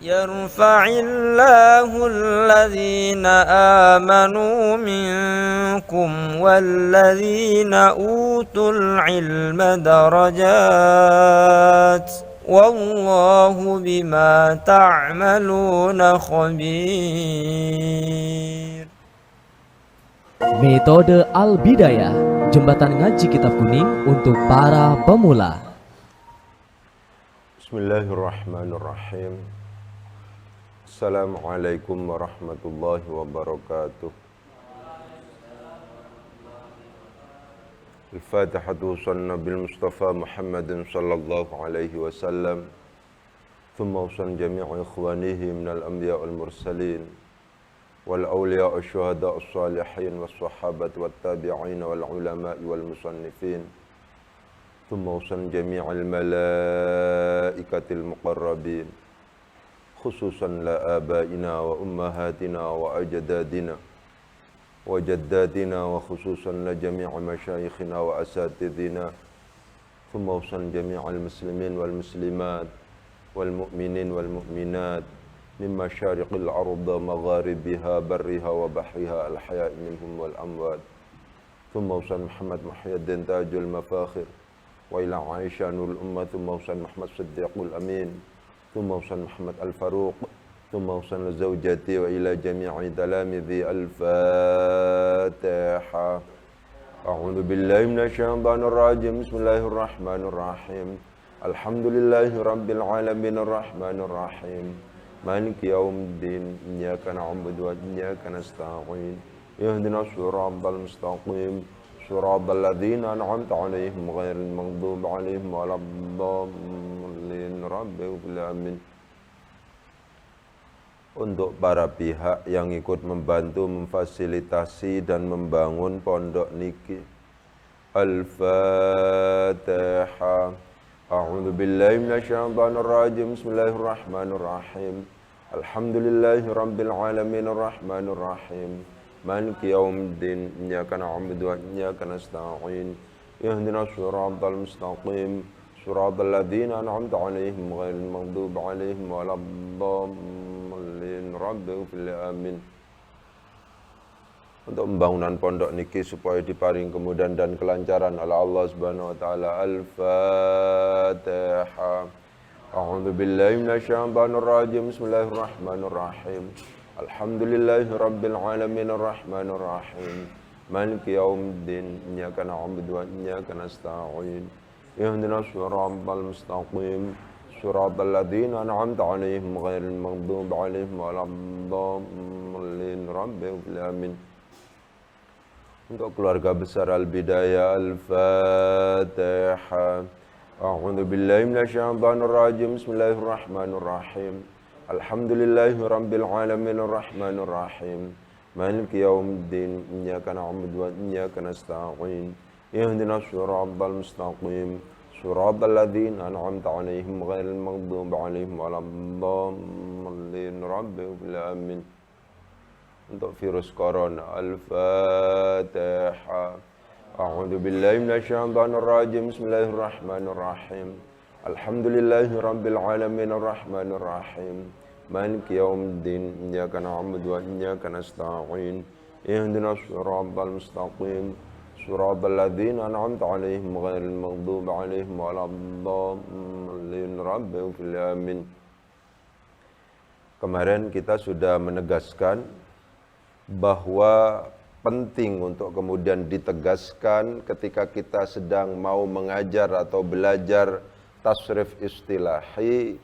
يرفع الله الذين آمنوا منكم والذين أوتوا العلم درجات والله بما تعملون خبير. Metode Al-Bidayah, jembatan ngaji kitab kuning untuk para pemula. Bismillahirrahmanirrahim. Assalamualaikum warahmatullahi wabarakatuh. Al-Fatihatu sanna bil Mustafa Muhammadin sallallahu alaihi wasallam. Thumma usan jami'u ikhwanihi minal anbiya wal mursalin wal awliya wal syuhada wal salihin wal sahabat wal tabi'in wal ulama wal musannifin. Thumma usan jami'al malaikatil muqarrabin khususan la abaina wa ummahatina wa ajdadina wa jaddatina wa khususan la jami'a masyayikhina wa asatidina. Thumma usan jami'al muslimin wal muslimat wal mu'minin wal mu'minat min masyariqil arda magharibiha barriha wa bahriha al hya'i minhum wal amwat. Thumma usan Muhammad Muhyiddin tajul mafakhir wa ila Aisyah nurul ummah. Thumma usan Muhammad Siddiqul Amin. Thumma usan Muhammad Al-Faruq. Thumma usan zawjati wa ila jami'i talamidhi. Al-Fatiha. A'udzu billahi minasyaitonir rajim. Bismillahirrahmanirrahim. Alhamdulillahi rabbil alamin arrahmanir rahim. Maliki yaumiddin. Iyyaka na'budu wa iyyaka nasta'in. Ihdinas siratal mustaqim. Siratal ladzina an'amta 'alaihim ghairil maghdubi 'alaihim waladdallin. Rabbil alamin. Untuk para pihak yang ikut membantu memfasilitasi dan membangun pondok niki, Al-Fatihah. A'udzu billahi minasyaitonir rajim. Bismillahirrahmanirrahim. Alhamdulillahi rabbil alamin arrahmanir rahim. Maliki yaumiddin. Iyyaka na'budu wa iyyaka nasta'in. Ihdinas siratal mustaqim. Siratal ladzina an'amta 'alaihim ghairil maghdubi 'alaihim waladdallin. Rabbil alamin. Untuk pembangunan pondok niki supaya diparing kemudahan dan kelancaran oleh Allah Subhanahu wa taala. Al-Fatihah. A'udzu billahi minasyaitonir rajim. Bismillahirrahmanirrahim. Alhamdulillahi rabbil alamin arrahmanir rahim. Maliki yaumiddin. Iyyaka na'budu wa iyyaka nasta'in. Ihdinas siratal mustaqim. Siratal ladzina an'amta 'alaihim ghairil maghdubi 'alaihim waladdallin. Rabbil alamin. Untuk keluarga besar Al-Bidayah, Al-Fatihah. A'udzu billahi minasyaitonir rajim. Bismillahirrahmanirrahim. Alhamdulillahi rabbil alamin arrahmanir rahim. Maliki yaumiddin. Iyyaka na'budu wa iyyaka nasta'in. Ihdinas siratal mustaqim. Siratal ladzina an'amta 'alaihim ghairil maghdubi 'alaihim waladdallin. Rabbil alamin. Untuk virus corona, Al-Fatihah. A'udzu billahi minasyaitonir rajim. Bismillahirrahmanirrahim. Alhamdulillahi rabbil alamin arrahmanir rahim. Maliki yaumiddin. Iyyaka na'budu wa iyyaka nasta'in. Ihdinas siratal mustaqim. Siratal ladzina an'amta 'alaihim ghairil maghdubi 'alaihim waladdallin. Rabbil alamin. Kemarin kita sudah menegaskan bahwa penting untuk kemudian ditegaskan ketika kita sedang mau mengajar atau belajar tasrif istilahi,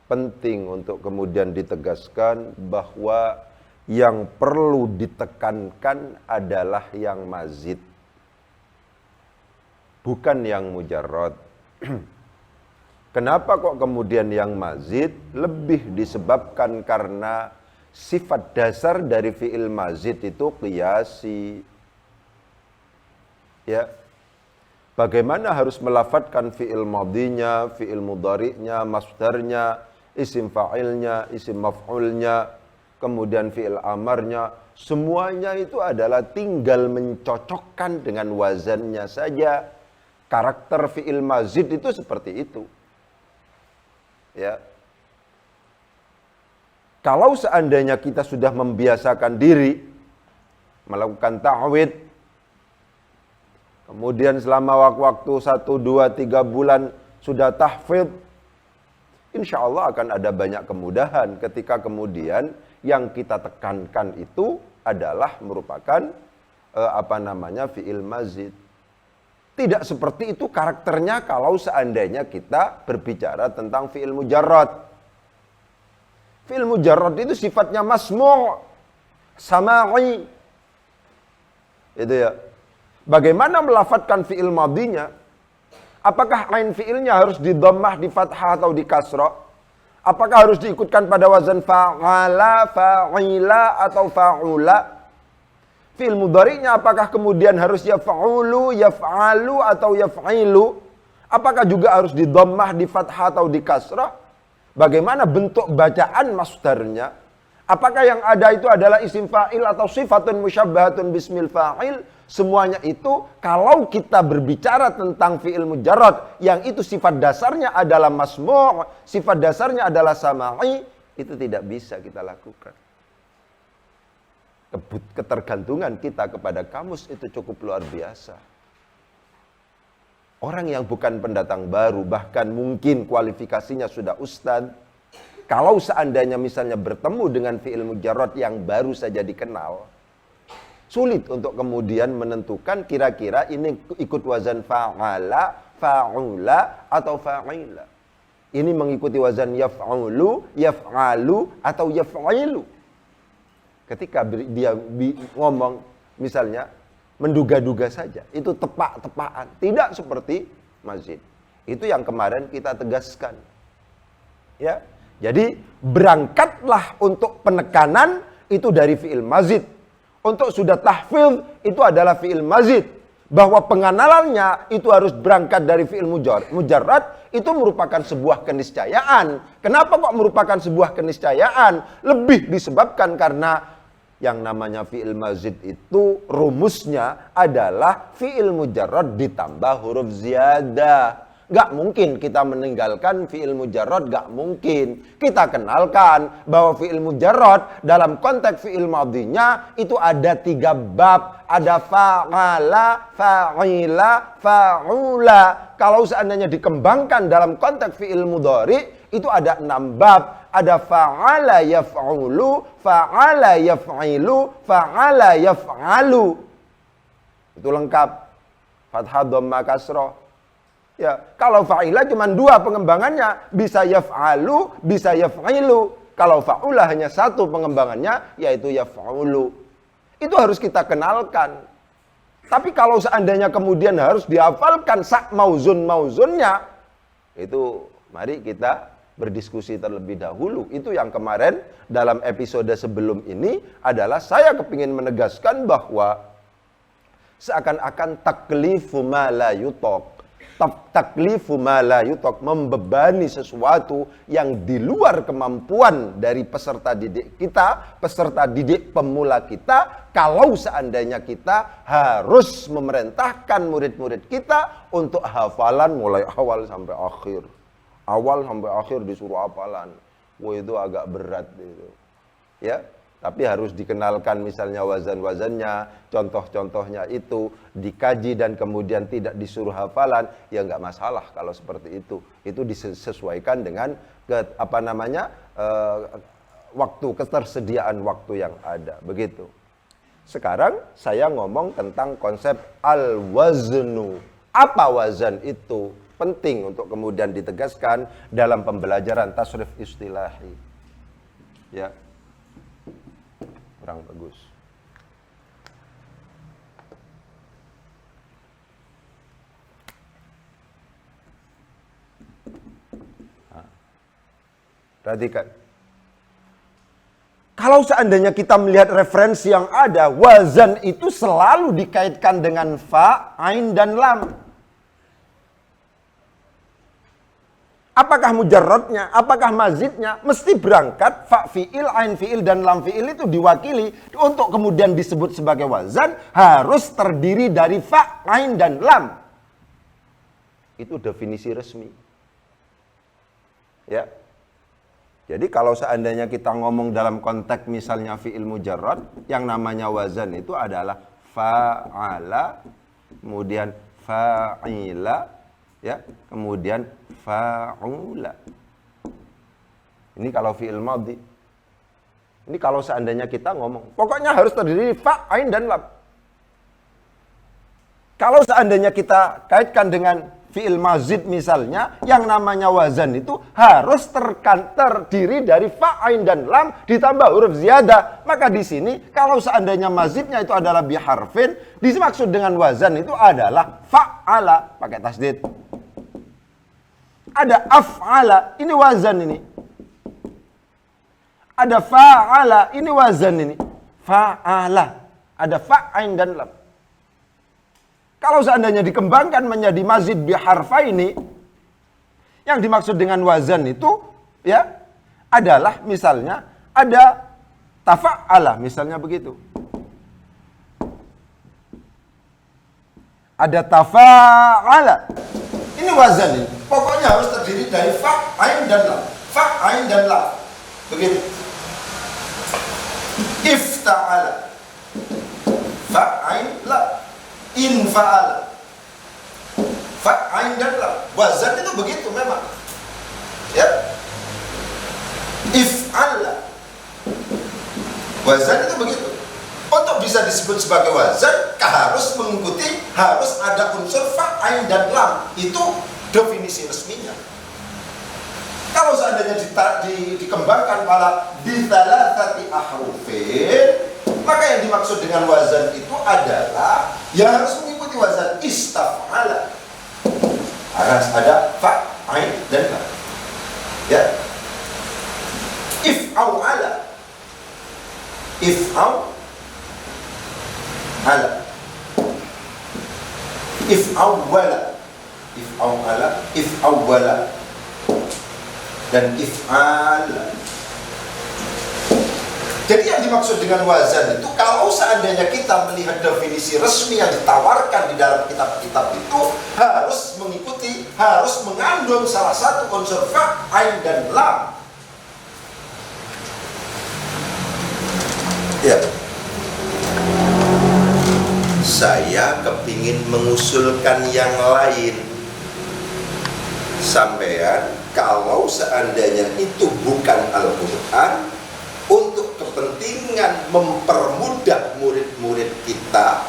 penting untuk kemudian ditegaskan bahwa yang perlu ditekankan adalah yang mazid, bukan yang mujarrad. Kenapa kok kemudian yang mazid? Lebih disebabkan karena sifat dasar dari fi'il mazid itu qiyasi. Ya. Bagaimana harus melafadzkan fi'il madhinya, fi'il mudhari'nya, masdarnya, isim fa'ilnya, isim maf'ulnya, kemudian fi'il amarnya, semuanya itu adalah tinggal mencocokkan dengan wazannya saja. Karakter fi'il mazid itu seperti itu. Ya. Kalau seandainya kita sudah membiasakan diri melakukan ta'wid, kemudian selama waktu 1, 2, 3 bulan sudah tahfidz, insya Allah akan ada banyak kemudahan ketika kemudian yang kita tekankan itu adalah merupakan fi'il mazid. Tidak seperti itu karakternya kalau seandainya kita berbicara tentang fi'il mujarrad. Fi'il mujarrad itu sifatnya masmu', sama'i. Itu ya. Bagaimana melafadzkan fi'il madinya? Apakah ain fi'ilnya harus di dhammah, di fathah atau di kasrah? Apakah harus diikutkan pada wazan fa'ala, fa'ila atau fa'ula? Fi'il mudhari'nya apakah kemudian harus yaf'ulu, yaf'alu atau yaf'ilu? Apakah juga harus di dhammah, di fathah atau di kasrah? Bagaimana bentuk bacaan masdarnya? Apakah yang ada itu adalah isim fa'il atau sifatun musyabbahatun bismil fa'il? Semuanya itu kalau kita berbicara tentang fi'il mujarrad yang itu sifat dasarnya adalah masmu', sifat dasarnya adalah sama'i, itu tidak bisa kita lakukan. Ketergantungan kita kepada kamus itu cukup luar biasa. Orang yang bukan pendatang baru, bahkan mungkin kualifikasinya sudah ustadz, kalau seandainya misalnya bertemu dengan fi'il mujarrad yang baru saja dikenal, sulit untuk kemudian menentukan kira-kira ini ikut wazan fa'ala, fa'ula, atau fa'ila. Ini mengikuti wazan yaf'ulu, yaf'alu, atau yaf'ilu. Ketika dia ngomong misalnya menduga-duga saja, itu tepak-tepakan, tidak seperti mazid. Itu yang kemarin kita tegaskan. Ya. Jadi berangkatlah untuk penekanan itu dari fi'il mazid. Untuk sudah tahfidz itu adalah fi'il mazid. Bahwa pengenalannya itu harus berangkat dari fi'il mujarrad, itu merupakan sebuah keniscayaan. Kenapa kok merupakan sebuah keniscayaan? Lebih disebabkan karena yang namanya fi'il mazid itu rumusnya adalah fi'il mujarrad ditambah huruf ziyadah. Gak mungkin kita meninggalkan fi'il mujarrad, gak mungkin. Kita kenalkan bahwa fi'il mujarrad dalam konteks fi'il madinya itu ada 3 bab. Ada fa'ala, fa'ila, fa'ula. Kalau seandainya dikembangkan dalam konteks fi'il mudhari, itu ada 6 bab. Ada fa'ala yaf'ulu, fa'ala yaf'ilu, fa'ala yaf'alu. Itu lengkap. Fathah, dhamma, kasrah. Ya, kalau fa'ila cuma 2 pengembangannya, bisa yaf'alu, bisa yaf'ilu. Kalau fa'ula hanya 1 pengembangannya, yaitu yaf'ulu. Itu harus kita kenalkan. Tapi kalau seandainya kemudian harus dihafalkan sak mauzunnya, itu mari kita berdiskusi terlebih dahulu. Itu yang kemarin dalam episode sebelum ini adalah saya kepingin menegaskan bahwa seakan-akan taklifu ma la yutok. Taklifu ma la yutok, membebani sesuatu yang di luar kemampuan dari peserta didik kita, peserta didik pemula kita, kalau seandainya kita harus memerintahkan murid-murid kita untuk hafalan mulai awal sampai akhir. Awal sampai akhir disuruh hafalan. Wah, itu agak berat itu. Ya. Tapi harus dikenalkan misalnya wazan-wazannya, contoh-contohnya itu dikaji dan kemudian tidak disuruh hafalan, ya nggak masalah kalau seperti itu. Itu disesuaikan dengan waktu, ketersediaan waktu yang ada, begitu. Sekarang saya ngomong tentang konsep al-waznu. Apa wazan itu? Penting untuk kemudian ditegaskan dalam pembelajaran tasrif istilahi. Ya. Kurang bagus. Perhatikan. Kalau seandainya kita melihat referensi yang ada, wazan itu selalu dikaitkan dengan fa, ain, dan lam. Apakah mujarradnya, apakah mazidnya, mesti berangkat fa fi'il, ain fi'il, dan lam fi'il itu diwakili. Untuk kemudian disebut sebagai wazan, harus terdiri dari fa, ain, dan lam. Itu definisi resmi. Ya. Jadi kalau seandainya kita ngomong dalam konteks misalnya fi'il mujarrad, yang namanya wazan itu adalah fa'ala, kemudian fa'ila, ya, kemudian fa'ula. Ini kalau fi'il madhi. Ini kalau seandainya kita ngomong, pokoknya harus terdiri fa, ain, dan lam. Kalau seandainya kita kaitkan dengan fi'il mazid misalnya, yang namanya wazan itu harus terdiri dari fa, ain, dan lam ditambah huruf ziyadah. Maka di sini kalau seandainya mazidnya itu adalah biharfin, dimaksud dengan wazan itu adalah fa'ala pakai tasdid. Ada af'ala, ini wazan ini. Ada fa'ala, ini wazan ini. Fa'ala, ada fa, ain, dan lam. Kalau seandainya dikembangkan menjadi mazid biharfa ini, yang dimaksud dengan wazan itu, ya, adalah misalnya ada tafa'ala, misalnya begitu. Ada tafa'ala. Ini wazan ini. Pokoknya harus terdiri dari fa, ain, dan lam. Fa, ain, dan lam. Begitu. Ifta'ala. Fa, ain, lam. Infa'ala. Fa, ain, dan lam. Wazan itu begitu memang. Ya. If'ala. Wazan itu begitu. Untuk bisa disebut sebagai wazan, harus mengikuti, harus ada unsur fa, ain, dan lam. Itu definisi resminya. Kalau seandainya dikembangkan pada bithalathati ahrufin, maka yang dimaksud dengan wazan itu adalah yang harus mengikuti wazan istaf'ala. Harus ada fa, ain, dan lam. Ya. If'aw'ala. If'aw'ala. If'awwala. If'aw'ala. If'awwala. Dan if'al. Jadi yang dimaksud dengan wazan itu, kalau seandainya kita melihat definisi resmi yang ditawarkan di dalam kitab-kitab itu, harus mengikuti, harus mengandung salah satu unsur fa, ain, dan lam. Ya. Saya kepingin mengusulkan yang lain. Sampean, kalau seandainya itu bukan Al-Quran, untuk kepentingan mempermudah murid-murid kita,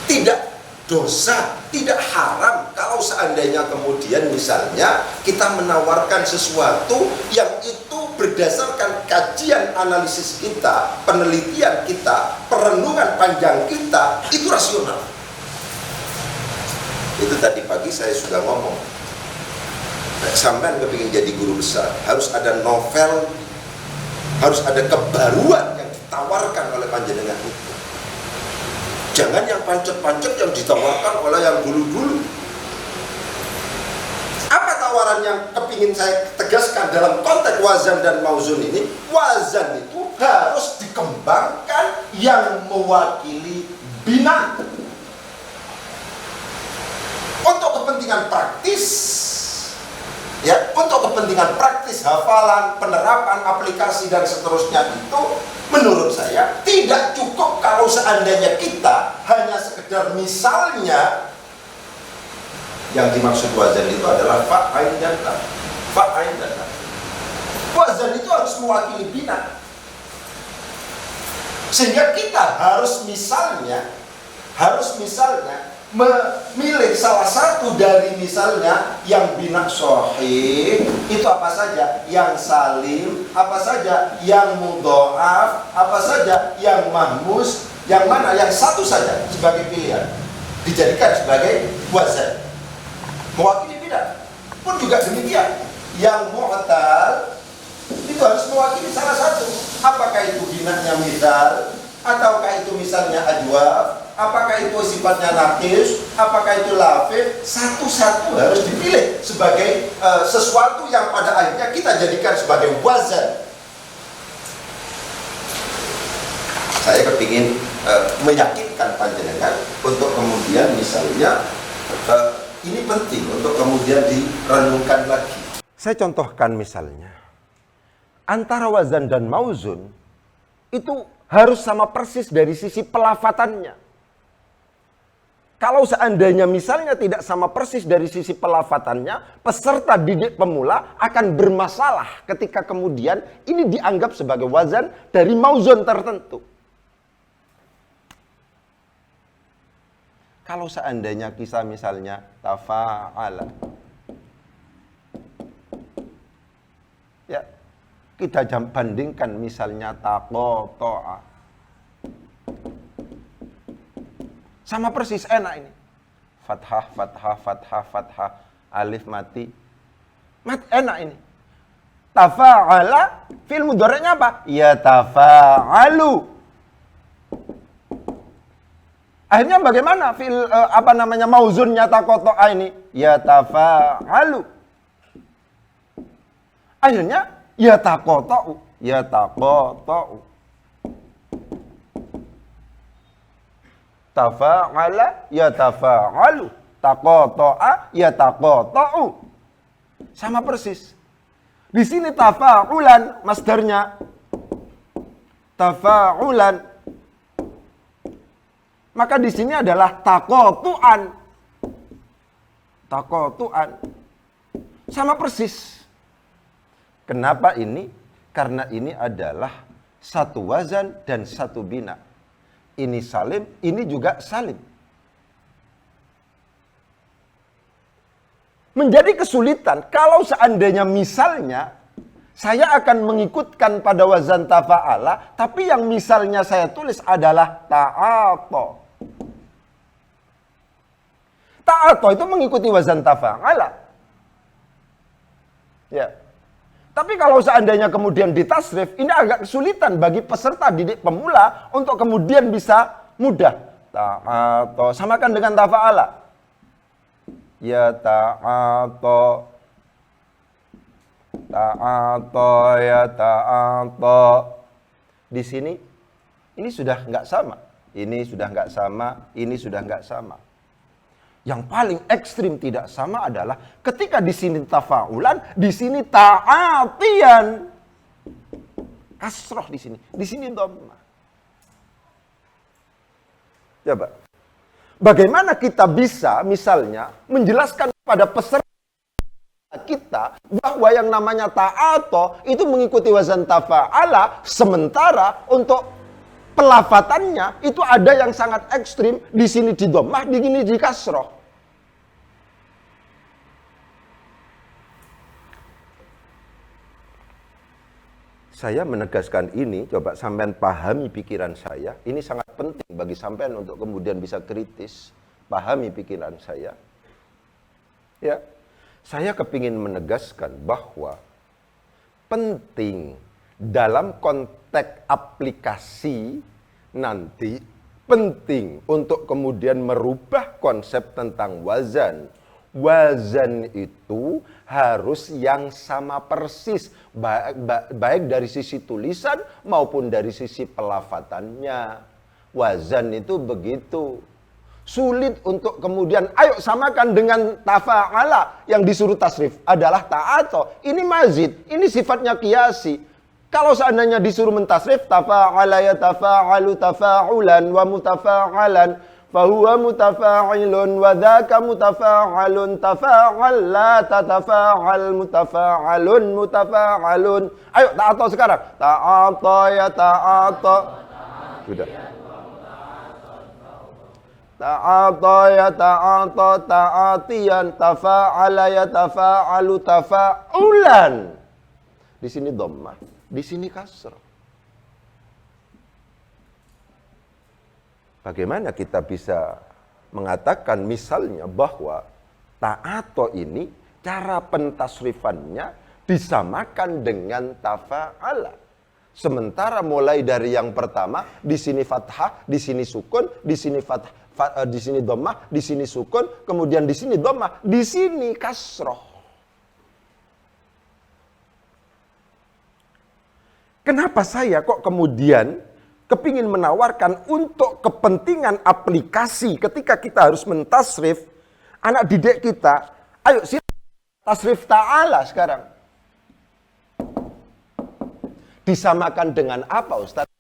tidak dosa, tidak haram kalau seandainya kemudian misalnya kita menawarkan sesuatu yang itu berdasarkan kajian analisis kita, penelitian kita, perenungan panjang kita, itu rasional. Itu tadi pagi saya sudah ngomong, sampean kepingin jadi guru besar, harus ada novel, harus ada kebaruan yang ditawarkan oleh panjenengan itu. Jangan yang pancet-pancet yang ditawarkan oleh yang dulu-dulu. Apa tawaran yang kepingin saya tegaskan dalam konteks wazan dan mauzun ini? Wazan itu harus dikembangkan yang mewakili bina. Untuk kepentingan praktis, ya, untuk kepentingan praktis, hafalan, penerapan, aplikasi, dan seterusnya itu, menurut saya tidak cukup kalau seandainya kita hanya sekedar misalnya yang dimaksud wazan itu adalah fa, ain, dan lam. Fa, ain, dan lam. Wazan itu harus mewakili bina. Sehingga kita harus misalnya memilih salah satu dari misalnya yang bina sahih itu apa saja, yang salim apa saja, yang mudha'af apa saja, yang mahmus yang mana, yang satu saja sebagai pilihan dijadikan sebagai wazan mewakili bina. Pun juga demikian, yang mu'tal itu harus mewakili salah satu. Apakah itu binanya misal, ataukah itu misalnya ajwaf, apakah itu sifatnya nakis, apakah itu lafif, satu-satu harus dipilih sebagai sesuatu yang pada akhirnya kita jadikan sebagai wazan. Saya kepingin meyakinkan panjenengan untuk kemudian misalnya ini penting untuk kemudian direnungkan lagi. Saya contohkan misalnya, antara wazan dan mauzun itu harus sama persis dari sisi pelafatannya. Kalau seandainya misalnya tidak sama persis dari sisi pelafatannya, peserta didik pemula akan bermasalah ketika kemudian ini dianggap sebagai wazan dari mauzun tertentu. Kalau seandainya kisah misalnya tafa'ala, ya, kita bandingkan misalnya taqata'a. Sama persis, enak ini. Fathah, fathah, fathah, fathah, alif mati. Enak ini. Tafa'ala, fi'il mudhari'nya apa? Ya tafa'alu. Akhirnya bagaimana fi'il mauzunnya taqata'a ini? Ya tafa'alu. Akhirnya ya taqata'u, ya taqata'u. Tafa'ala ya tafa'alu, taqata'a ya taqata'u. Sama persis. Di sini tafa'ulan masdarnya. Tafa'ulan. Maka di sini adalah taqatu'an. Taqatu'an. Sama persis. Kenapa ini? Karena ini adalah satu wazan dan satu bina. Ini salim, ini juga salim. Menjadi kesulitan kalau seandainya misalnya saya akan mengikutkan pada wazan tafa'ala, tapi yang misalnya saya tulis adalah ta'ato. Ta'ato itu mengikuti wazan tafa'ala. Ya. Tapi kalau seandainya kemudian ditasrif, ini agak kesulitan bagi peserta didik pemula untuk kemudian bisa mudah. Ta'ato, samakan dengan tafa'ala. Ya ta'ato. Ta'ato, ya ta'ato. Di sini, ini sudah nggak sama. Ini sudah nggak sama, ini sudah nggak sama. Yang paling ekstrim tidak sama adalah ketika di sini tafa'ulan, di sini ta'atian. Kasroh di sini dhammah. Coba. Bagaimana kita bisa misalnya menjelaskan kepada peserta kita bahwa yang namanya ta'ato itu mengikuti wazan tafa'ala, sementara untuk pelafatannya itu ada yang sangat ekstrim, di sini di dhammah, di sini di kasroh. Saya menegaskan ini, coba sampean pahami pikiran saya. Ini sangat penting bagi sampean untuk kemudian bisa kritis, pahami pikiran saya. Ya, saya kepingin menegaskan bahwa penting dalam konteks aplikasi nanti penting untuk kemudian merubah konsep tentang wazan. Wazan itu harus yang sama persis, baik dari sisi tulisan maupun dari sisi pelafatannya. Wazan itu begitu. Sulit untuk kemudian, ayo samakan dengan tafa'ala yang disuruh tasrif adalah ta'ato. Ini mazid, ini sifatnya qiyasi. Kalau seandainya disuruh mentasrif, tafa'ala ya tafa'alu tafa'ulan wa mutafa'alan, fahuwa mutafa'ilun wa dhaka mutafa'alun, tafa'al la tatafa'al mutafa'alun mutafa'alun. Ayo ta'ato sekarang. Ta'ato ya ta'ato. Sudah. Ta'ato ya ta'ato ta'atiyan, tafa'ala ya tafa'alu tafa'ulan. Di sini dhammah, di sini kasrah. Bagaimana kita bisa mengatakan misalnya bahwa ta'ato ini cara pentasrifannya disamakan dengan tafa'ala. Sementara mulai dari yang pertama, di sini fathah, di sini sukun, di sini fathah, di sini dhammah, di sini sukun, kemudian di sini dhammah, di sini kasroh. Kenapa saya kok kemudian kepingin menawarkan untuk kepentingan aplikasi ketika kita harus mentasrif anak didik kita, ayo silakan tasrif ta'ala sekarang. Disamakan dengan apa, Ustaz?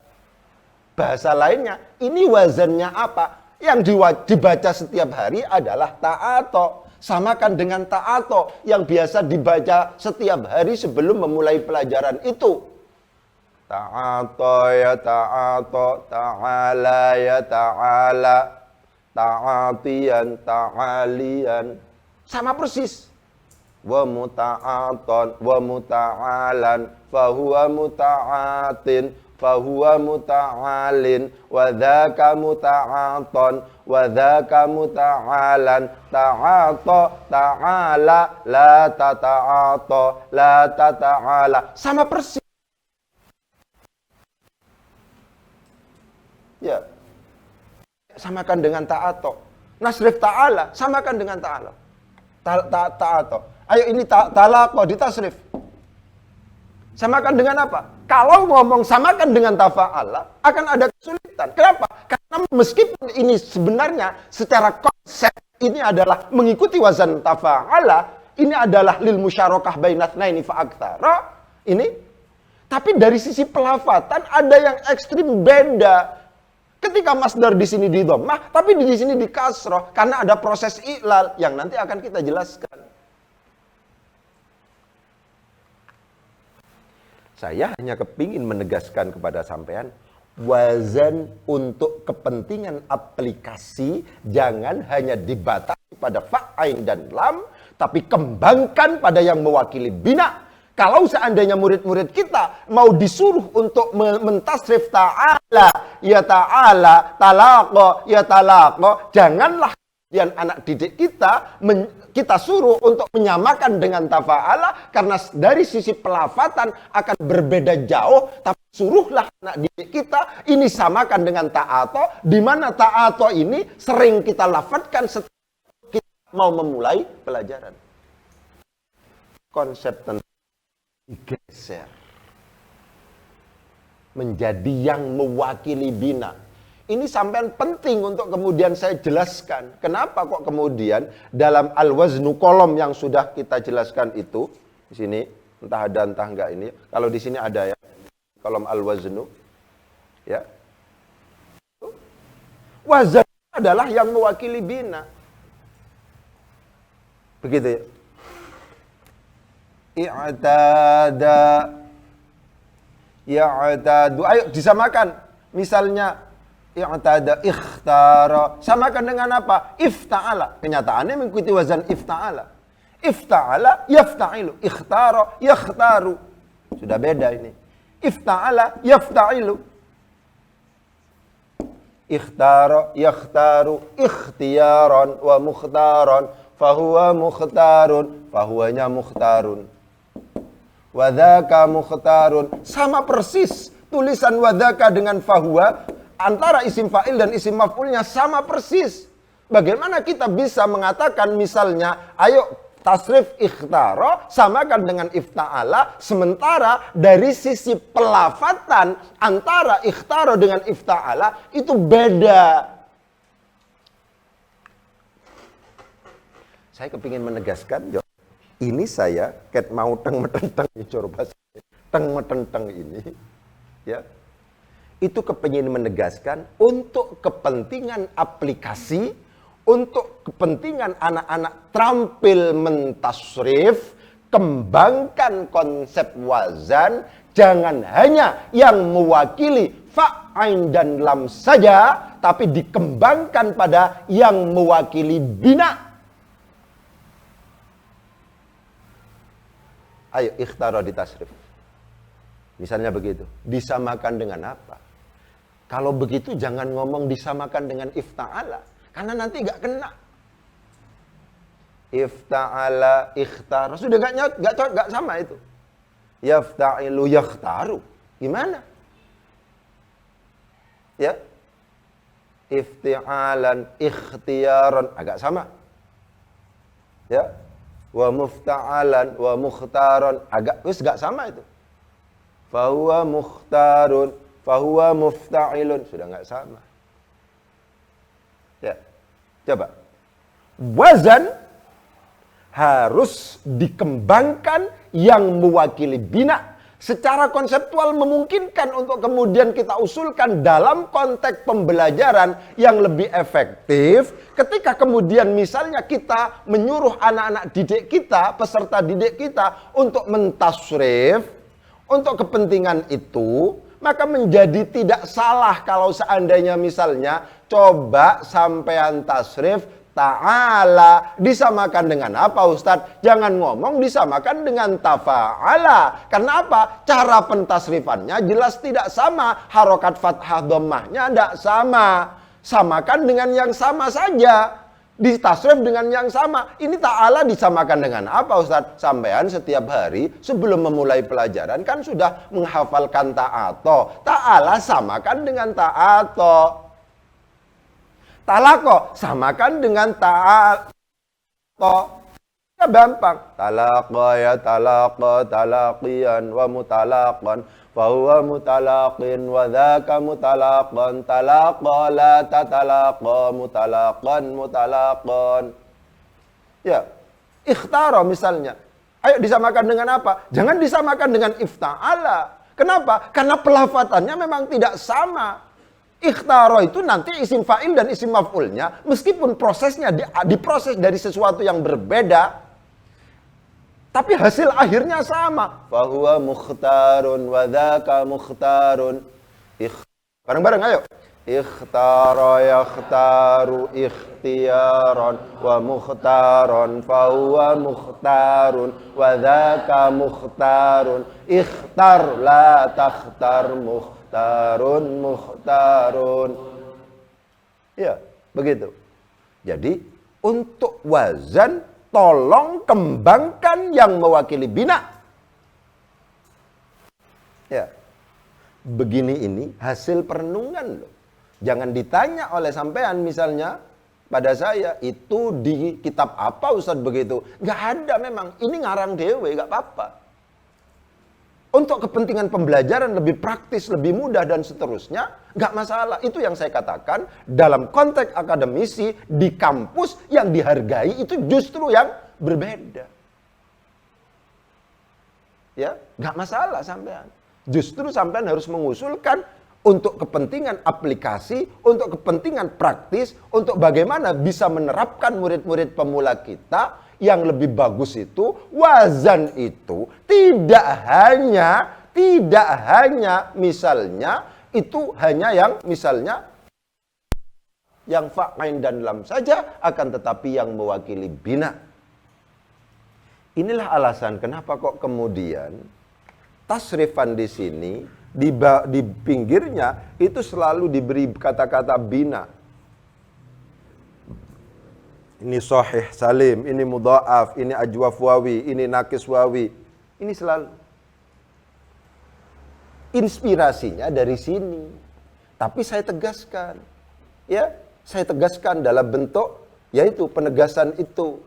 Bahasa lainnya, ini wazannya apa? Yang dibaca setiap hari adalah ta'ato. Samakan dengan ta'ato yang biasa dibaca setiap hari sebelum memulai pelajaran itu. Ta'ato ya ta'ato, ta'ala ya ta'ala, ta'atiyan ta'aliyan. Sama persis. Wa muta'aton, wa muta'alan, fahuwa muta'atin, fahuwa muta'alin, wa dhaka muta'aton, wa dhaka muta'alan, ta'ato, ta'ala, la tata'ato, la tata'ala. Sama persis. Ya. Samakan dengan ta'ato. Nasrif ta'ala, samakan dengan ta'ala. Ta'ato. Ayo ini talaqo ditasrif. Samakan dengan apa? Kalau ngomong samakan dengan tafa'ala, akan ada kesulitan. Kenapa? Karena meskipun ini sebenarnya secara konsep ini adalah mengikuti wazan tafa'ala, ini adalah lil musyarakah bainatsnaini fa'aktsara. Ini. Tapi dari sisi pelafatan ada yang ekstrim beda. Ketika masdar di sini di dhammah, tapi di sini di kasroh karena ada proses i'lal yang nanti akan kita jelaskan. Saya hanya kepingin menegaskan kepada sampean, wazan untuk kepentingan aplikasi jangan hanya dibatasi pada fa'ain dan lam, tapi kembangkan pada yang mewakili bina. Kalau seandainya murid-murid kita mau disuruh untuk mentasrif ta'ala, ya ta'ala, talaqo, ya talaqo, janganlah kemudian anak didik kita suruh untuk menyamakan dengan tafa'ala, karena dari sisi pelafatan akan berbeda jauh, tapi suruhlah anak didik kita ini samakan dengan ta'ato, di mana ta'ato ini sering kita lafadzkan setelah kita mau memulai pelajaran. Konsep tentang digeser menjadi yang mewakili bina. Ini sampean penting untuk kemudian saya jelaskan. Kenapa kok kemudian dalam al-waznu kolom yang sudah kita jelaskan itu di sini entah ada entah enggak ini. Kalau di sini ada ya kolom al-waznu ya. Wazan adalah yang mewakili bina. Begitu ya. I'tada ya'tadu. Ayo disamakan. Misalnya i'tada, ikhtara. Samakan dengan apa? Ifta'ala. Kenyataannya mengikuti wazan ifta'ala. Ifta'ala yafta'ilu. Ikhtara yakhtaru. Sudah beda ini. Ifta'ala yafta'ilu. Ikhtara yakhtaru. Ikhtiyaran wa mukhtaran. Fahuwa mukhtarun. Fahuwanya mukhtarun. Wadhaka mukhtarun. Sama persis tulisan wadhaka dengan fahuwa. Antara isim fa'il dan isim maf'ulnya sama persis. Bagaimana kita bisa mengatakan misalnya, ayo tasrif ikhtara samakan dengan ifta'ala, sementara dari sisi pelafatan antara ikhtara dengan ifta'ala itu beda. Saya kepingin menegaskan, ini saya ket mau teng metenteng ini, ya. Itu kepingin menegaskan untuk kepentingan aplikasi, untuk kepentingan anak-anak terampil mentasrif, kembangkan konsep wazan, jangan hanya yang mewakili fa, ain, dan lam saja, tapi dikembangkan pada yang mewakili bina. Ayo ikhtara ditasrif. Misalnya begitu. Disamakan dengan apa? Kalau begitu jangan ngomong disamakan dengan ifta'ala. Karena nanti gak kena. Ifta'ala, ikhtara. Sudah gak sama itu. Yafta'ilu, yakhtaru. Gimana? Ya. Ifti'alan, ikhtiyaran. Agak sama. Ya. Wa mufta'alan, wa mukhtaran. Wis gak sama itu. Fahuwa mukhtarun. Fahuwa mufta'ilun. Sudah nggak sama. Ya. Coba. Wazan harus dikembangkan yang mewakili bina. secara konseptual memungkinkan untuk kemudian kita usulkan dalam konteks pembelajaran yang lebih efektif ketika kemudian misalnya kita menyuruh anak-anak didik kita, peserta didik kita untuk mentasrif untuk kepentingan itu, maka menjadi tidak salah kalau seandainya misalnya coba sampean tasrif ta'ala disamakan dengan apa Ustadz? Jangan ngomong disamakan dengan tafa'ala. Karena apa? Cara pentasrifannya jelas tidak sama. Harokat fathah dhammahnya tidak sama. Samakan dengan yang sama saja. Ditasrif dengan yang sama. Ini ta'ala disamakan dengan apa Ustadz? Sampean setiap hari sebelum memulai pelajaran kan sudah menghafalkan ta'ato. Ta'ala samakan dengan ta'ato. Talako samakan dengan ta'ato. Ya gampang. Talaqa ya talaqa talaqiyan wa mutalaqan fahuwa mutalaqin wa dhaka mutalaqan talaqa la tatalaqa mutalaqan mutalaqan. Ya, ikhtara misalnya. Ayo disamakan dengan apa? Jangan disamakan dengan ifta'ala. Kenapa? Karena pelafatannya memang tidak sama. Ikhtaro itu nanti isim fa'il dan isim maf'ulnya meskipun prosesnya diproses dari sesuatu yang berbeda, tapi hasil akhirnya sama. Fahuwa mukhtarun wa dhaka mukhtarun. Bareng-bareng ayo. Ikhtara yakhtaru ikhtiyaran wa mukhtaran fahuwa mukhtarun wa dhaka mukhtarun. Ikhtar la takhtar mukhtarun. Ya, begitu. Jadi, untuk wazan, tolong kembangkan yang mewakili bina. Ya. Begini ini hasil perenungan loh. Jangan ditanya oleh sampean misalnya pada saya, itu di kitab apa Ustaz begitu? Nggak ada memang. Ini ngarang dewe, nggak apa-apa. Untuk kepentingan pembelajaran lebih praktis, lebih mudah, dan seterusnya, nggak masalah. Itu yang saya katakan, dalam konteks akademisi, di kampus yang dihargai, itu justru yang berbeda. Ya, nggak masalah sampean. Justru sampean harus mengusulkan untuk kepentingan aplikasi, untuk kepentingan praktis, untuk bagaimana bisa menerapkan murid-murid pemula kita. Yang lebih bagus itu, wazan itu tidak hanya misalnya, itu hanya yang misalnya yang fa'ain dan lam saja, akan tetapi yang mewakili bina. Inilah alasan kenapa kok kemudian tasrifan di sini, di pinggirnya itu selalu diberi kata-kata bina. Ini sahih salim, ini mudha'af, ini ajwaf wawi, ini nakis wawi. Ini selalu. Inspirasinya dari sini. Tapi saya tegaskan. Ya, saya tegaskan dalam bentuk, yaitu penegasan itu.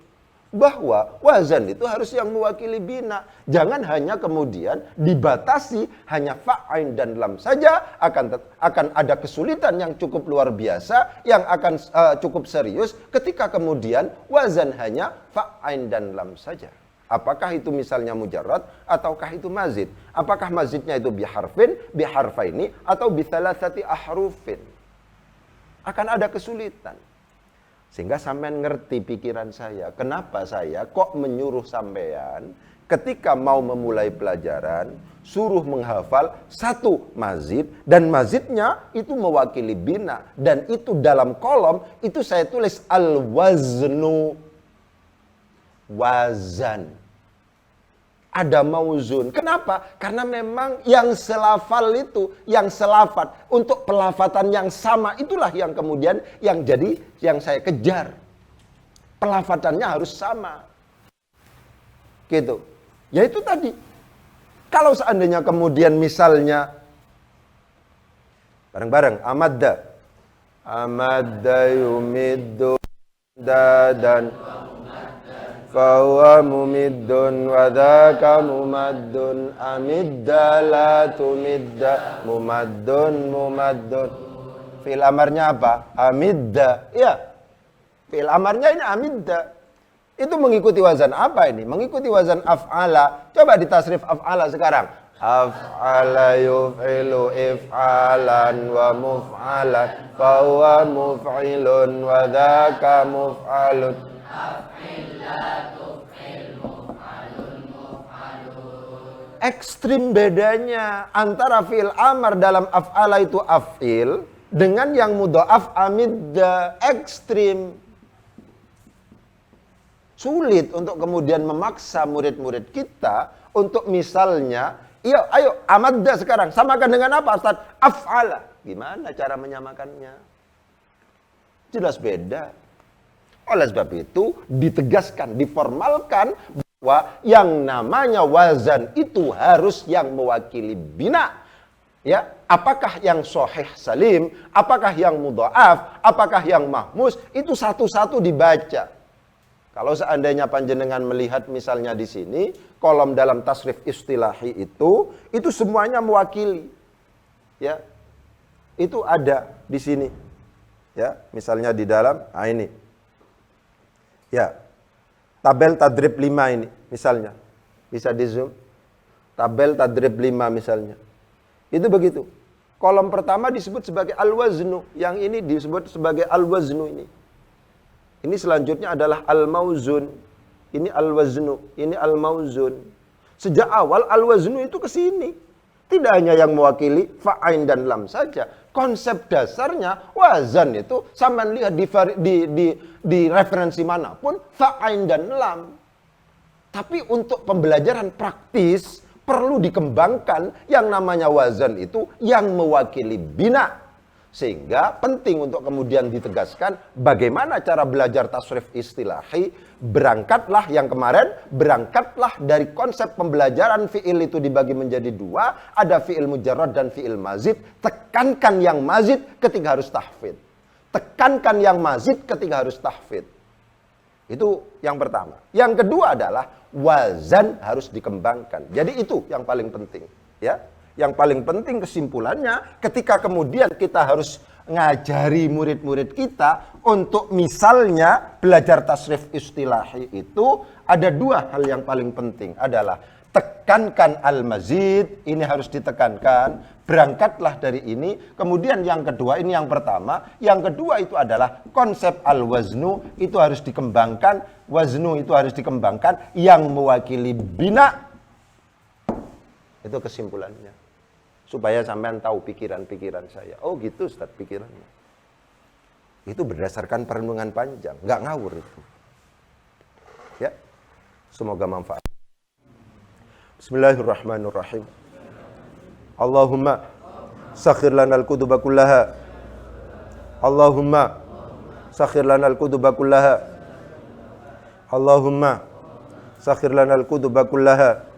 Bahwa wazan itu harus yang mewakili bina. Jangan hanya kemudian dibatasi hanya fa'ain dan lam saja, akan ada kesulitan yang cukup luar biasa, yang akan cukup serius ketika kemudian wazan hanya fa'ain dan lam saja. Apakah itu misalnya mujarrad ataukah itu mazid? Apakah mazidnya itu biharfin, biharfaini, atau bithalathati ahrufin? Akan ada kesulitan. Sehingga sampean ngerti pikiran saya. Kenapa saya kok menyuruh sampean ketika mau memulai pelajaran, suruh menghafal satu mazid, dan mazidnya itu mewakili bina. Dan itu dalam kolom, itu saya tulis al-waznu. Wazan. Ada mauzun. Kenapa? Karena memang yang selafal itu, yang selafat, untuk pelafatan yang sama, itulah yang kemudian yang jadi, yang saya kejar. Pelafatannya harus sama. Gitu. Ya itu tadi. Kalau seandainya kemudian misalnya, bareng-bareng, amadda. Amadda yumiddu dadan. Fahuwa mumiddun wa dhaka mumaddun amidda la tumidda mumaddun. Fi'il amarnya apa? Amidda. Ya. Fi'il amarnya ini amidda. Itu mengikuti wazan apa ini? Mengikuti wazan af'ala. Coba ditasrif af'ala sekarang. Af'ala yuf'ilu if'alan wa muf'alan fahuwa muf'ilun wa dzaka muf'alun. Ekstrim bedanya antara fi'il amar dalam af'ala itu af'il dengan yang mudha'af amidda. Ekstrim. Sulit untuk kemudian memaksa murid-murid kita untuk misalnya, ayo amadda sekarang, samakan dengan apa Ustaz? Af'ala. Gimana cara menyamakannya? Jelas beda. Oleh sebab itu ditegaskan, diformalkan bahwa yang namanya wazan itu harus yang mewakili bina. Ya, apakah yang sahih salim, apakah yang mudha'af, apakah yang mahmus, itu satu-satu dibaca. Kalau seandainya panjenengan melihat misalnya di sini, kolom dalam tasrif istilahi itu semuanya mewakili. Ya. Itu ada di sini. Ya, misalnya di dalam, ini. Ya. Tabel tadrib 5 ini misalnya. Bisa di zoom. Tabel tadrib 5 misalnya. Itu begitu. Kolom pertama disebut sebagai al-waznu, yang ini disebut sebagai al-waznu ini. Ini selanjutnya adalah al-mauzun. Ini al-waznu, ini al-mauzun. Sejak awal al-waznu itu ke sini. Tidak hanya yang mewakili fa'ain dan lam saja. Konsep dasarnya wazan itu sampean lihat di referensi manapun fa'ain dan lam. Tapi untuk pembelajaran praktis perlu dikembangkan yang namanya wazan itu yang mewakili bina. Sehingga penting untuk kemudian ditegaskan bagaimana cara belajar tasrif istilahi. Berangkatlah yang kemarin, berangkatlah dari konsep pembelajaran fi'il itu dibagi menjadi dua. Ada fi'il mujarrad dan fi'il mazid. Tekankan yang mazid ketika harus tahfidz. Tekankan yang mazid ketika harus tahfidz. Itu yang pertama. Yang kedua adalah wazan harus dikembangkan. Jadi itu yang paling penting. Ya. Yang paling penting kesimpulannya ketika kemudian kita harus ngajari murid-murid kita untuk misalnya belajar tasrif istilahi itu ada dua hal yang paling penting adalah tekankan al-mazid, ini harus ditekankan, berangkatlah dari ini. Kemudian yang kedua, ini yang pertama, yang kedua itu adalah konsep al-waznu itu harus dikembangkan, waznu itu harus dikembangkan yang mewakili bina. Itu kesimpulannya. Supaya sampean tahu pikiran-pikiran saya. Oh gitu Ustaz pikirannya. Itu berdasarkan perenungan panjang. Nggak ngawur itu. Ya. Semoga manfaat. Bismillahirrahmanirrahim. Allahumma sakhir lana al-kutuba kullaha. Allahumma sakhir lana al-kutuba kullaha. Allahumma sakhir lana al-kutuba kullaha.